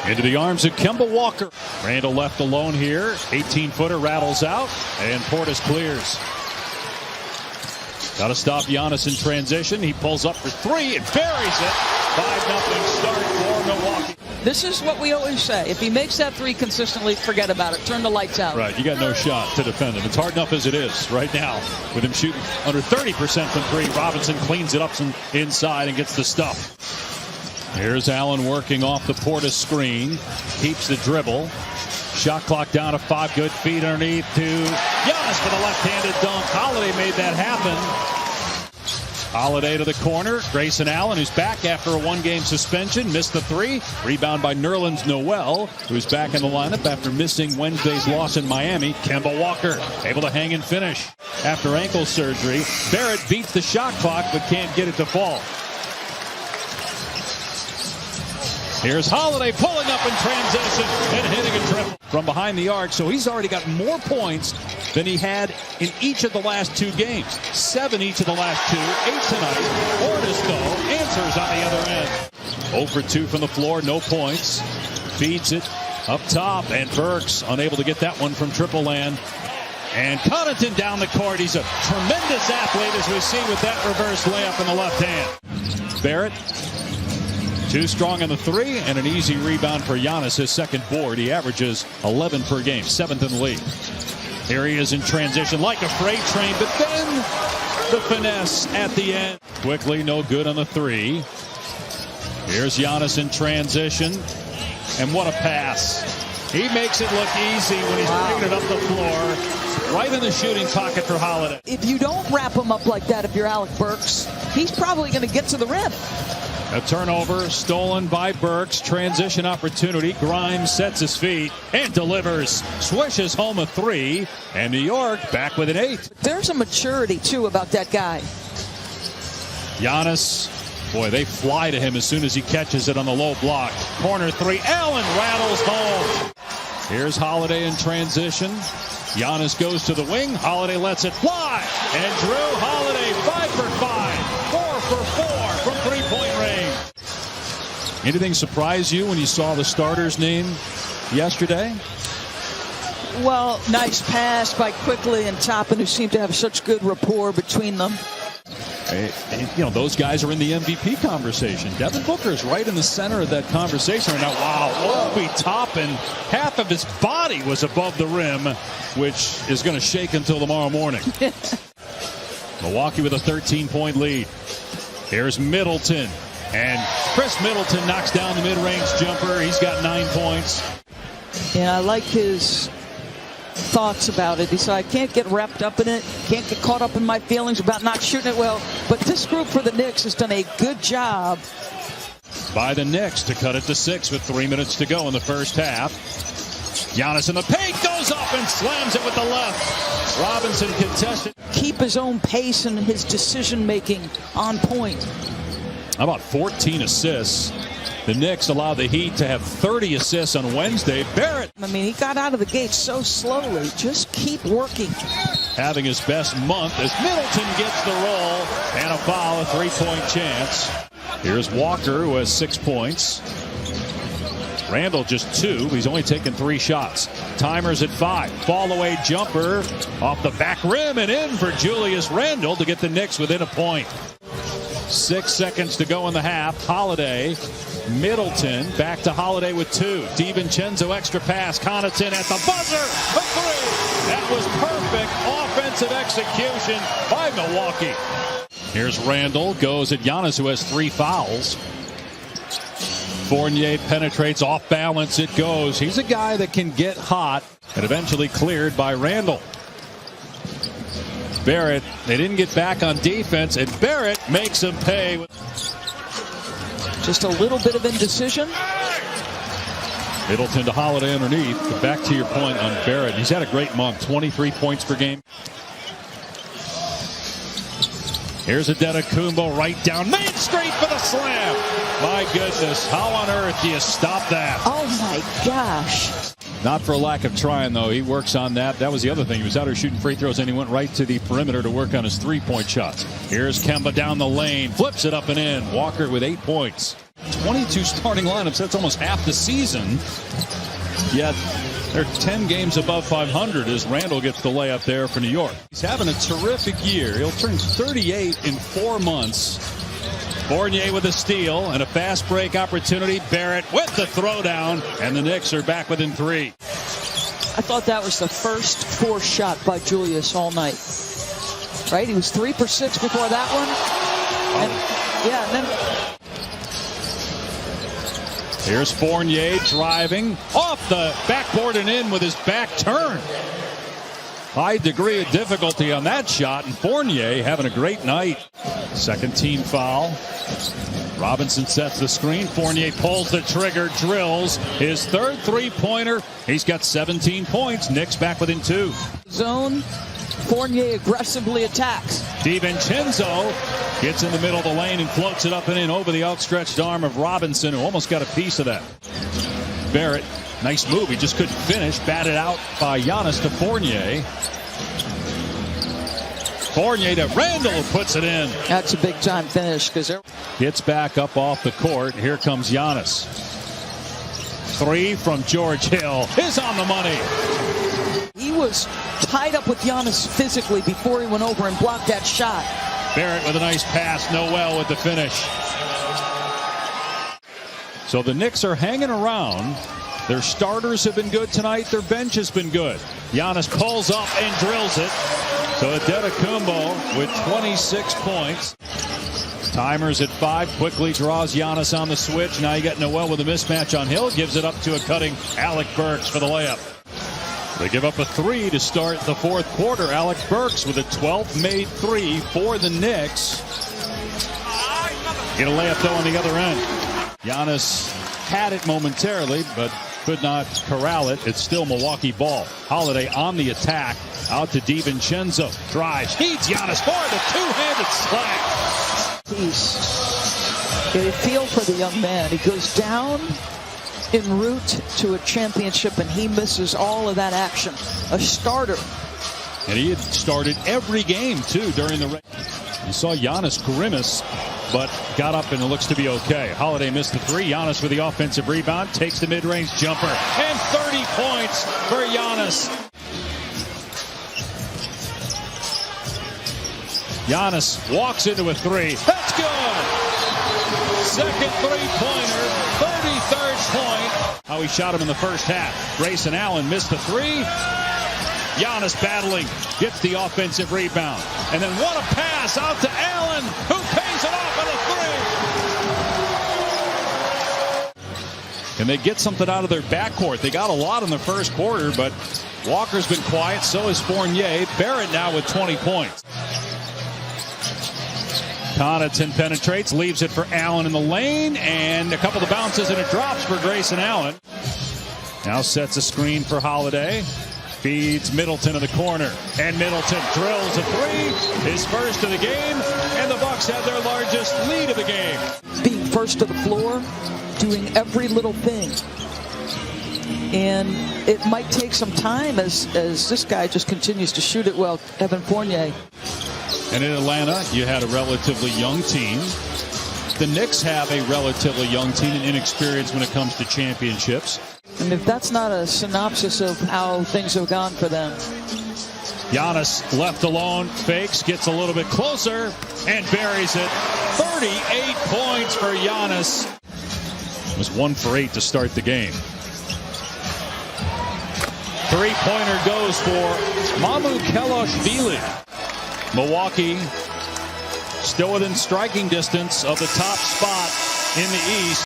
Into the arms of Kemba Walker. Randall left alone here. 18-footer rattles out, and Portis clears. Got to stop Giannis in transition. He pulls up for three and buries it. 5-0 start for Milwaukee. This is what we always say. If he makes that three consistently, forget about it. Turn the lights out. Right, you got no shot to defend him. It's hard enough as it is right now with him shooting under 30% from three. Robinson cleans it up inside and gets the stuff. Here's Allen working off the Portis screen. Keeps the dribble. Shot clock down to 5. Good feet underneath to Giannis for the left-handed dunk. Holiday made that happen. Holiday to the corner. Grayson Allen, who's back after a one-game suspension, missed the three. Rebound by Nerlens Noel, who's back in the lineup after missing Wednesday's loss in Miami. Kemba Walker able to hang and finish after ankle surgery. Barrett beats the shot clock but can't get it to fall. Here's Holiday pulling up in transition and hitting a triple from behind the arc. So he's already got more points than he had in each of the last 2 games. 7 each of the last 2. 8 tonight. Portis, though, answers on the other end. 0 for 2 from the floor. No points. Feeds it up top. And Burks unable to get that one from Triple Land. And Connaughton down the court. He's a tremendous athlete, as we see with that reverse layup in the left hand. Barrett. Too strong on the three, and an easy rebound for Giannis, his second board. He averages 11 per game, 7th in the league. Here he is in transition like a freight train, but then the finesse at the end. Quickly, no good on the three. Here's Giannis in transition, and what a pass. He makes it look easy when he's bringing it up the floor, right in the shooting pocket for Holiday. If you don't wrap him up like that, if you're Alec Burks, he's probably going to get to the rim. A turnover stolen by Burks. Transition opportunity. Grimes sets his feet and delivers. Swishes home a three. And New York back with an 8. There's a maturity, too, about that guy. Giannis, boy, they fly to him as soon as he catches it on the low block. Corner three. Allen rattles home. Here's Holiday in transition. Giannis goes to the wing. Holiday lets it fly. And Drew Holiday 5 for 5. 4 for 4 from three-point range. Anything surprise you when you saw the starter's name yesterday? Well, nice pass by Quickly and Toppin, who seem to have such good rapport between them. You know, those guys are in the MVP conversation. Devin Booker is right in the center of that conversation right now. Wow, Obi Toppin, half of his body was above the rim, which is going to shake until tomorrow morning. Milwaukee with a 13-point lead. Here's Middleton. And Chris Middleton knocks down the mid-range jumper. He's got 9 points. Yeah, I like his thoughts about it. He said, I can't get wrapped up in it. Can't get caught up in my feelings about not shooting it well. But this group for the Knicks has done a good job. By the Knicks to cut it to 6 with 3 minutes to go in the first half. Giannis in the paint, goes up and slams it with the left. Robinson contested. Keep his own pace and his decision-making on point. How about 14 assists? The Knicks allowed the Heat to have 30 assists on Wednesday. Barrett. I mean, he got out of the gate so slowly. Just keep working. Having his best month as Middleton gets the roll. And a foul, a 3-point chance. Here's Walker, who has 6 points. Randall just 2. He's only taken 3 shots. Timers at 5. Fall away jumper off the back rim and in for Julius Randle to get the Knicks within a point. 6 seconds to go in the half. Holiday, Middleton, back to Holiday with 2. DiVincenzo extra pass. Connaughton at the buzzer. A 3. That was perfect offensive execution by Milwaukee. Here's Randall. Goes at Giannis, who has 3 fouls. Fournier penetrates off balance. It goes. He's a guy that can get hot and eventually cleared by Randall. Barrett, they didn't get back on defense, and Barrett makes him pay. Just a little bit of indecision. Middleton to Holiday underneath. But back to your point on Barrett. He's had a great month, 23 points per game. Here's Antetokounmpo right down Main Street for the slam. My goodness, how on earth do you stop that? Oh my gosh. Not for a lack of trying, though. He works on that. That was the other thing. He was out here shooting free throws, and he went right to the perimeter to work on his three-point shots. Here's Kemba down the lane. Flips it up and in. Walker with 8 points. 22 starting lineups. That's almost half the season. Yet they're 10 games above 500 as Randall gets the layup there for New York. He's having a terrific year. He'll turn 38 in 4 months. Fournier with a steal and a fast break opportunity. Barrett with the throwdown, and the Knicks are back within 3. I thought that was the first forced shot by Julius all night. Right? He was 3 for 6 before that one. And, yeah, and then here's Fournier driving off the backboard and in with his back turn. High degree of difficulty on that shot, and Fournier having a great night. Second team foul. Robinson sets the screen. Fournier pulls the trigger, drills his third three-pointer. He's got 17 points. Knicks back within 2. Zone. Fournier aggressively attacks. DiVincenzo gets in the middle of the lane and floats it up and in over the outstretched arm of Robinson, who almost got a piece of that. Barrett, nice move. He just couldn't finish. Batted out by Giannis to Fournier. Fournier to Randall, who puts it in. That's a big-time finish because gets back up off the court. Here comes Giannis. 3 from George Hill is on the money. He was tied up with Giannis physically before he went over and blocked that shot. Barrett with a nice pass. Noel with the finish. So the Knicks are hanging around. Their starters have been good tonight. Their bench has been good. Giannis pulls up and drills it. So Antetokounmpo with 26 points. Timers at 5. Quickly draws Giannis on the switch. Now you got Noel with a mismatch on Hill. Gives it up to a cutting Alec Burks for the layup. They give up a 3 to start the fourth quarter. Alec Burks with a 12th made 3 for the Knicks. Get a layup though on the other end. Giannis had it momentarily, but could not corral it. It's still Milwaukee ball. Holiday on the attack. Out to DiVincenzo. Drives. Needs Giannis for the two-handed slam. He's get a feel for the young man. He goes down en route to a championship, and he misses all of that action. A starter. And he had started every game, too, during the... You saw Giannis grimace, but got up and it looks to be okay. Holiday missed the 3. Giannis with the offensive rebound. Takes the mid-range jumper. And 30 points for Giannis. Giannis walks into a 3. That's good! Second three-pointer. 33rd point. How he shot him in the first half. Grayson Allen missed the 3. Giannis battling, gets the offensive rebound. And then what a pass out to Allen, who pays it off with a 3. Can they get something out of their backcourt? They got a lot in the first quarter, but Walker's been quiet, so is Fournier. Barrett now with 20 points. Connaughton penetrates, leaves it for Allen in the lane, and a couple of bounces, and it drops for Grayson Allen. Now sets a screen for Holiday. Feeds Middleton in the corner, and Middleton drills a 3, his first of the game, and the Bucks have their largest lead of the game. Being first to the floor, doing every little thing. And it might take some time as this guy just continues to shoot it well, Evan Fournier. And in Atlanta, you had a relatively young team. The Knicks have a relatively young team and inexperience when it comes to championships. And if that's not a synopsis of how things have gone for them. Giannis left alone, fakes, gets a little bit closer, and buries it. 38 points for Giannis. It was 1 for 8 to start the game. Three-pointer goes for Mamukelashvili. Milwaukee still within striking distance of the top spot in the East.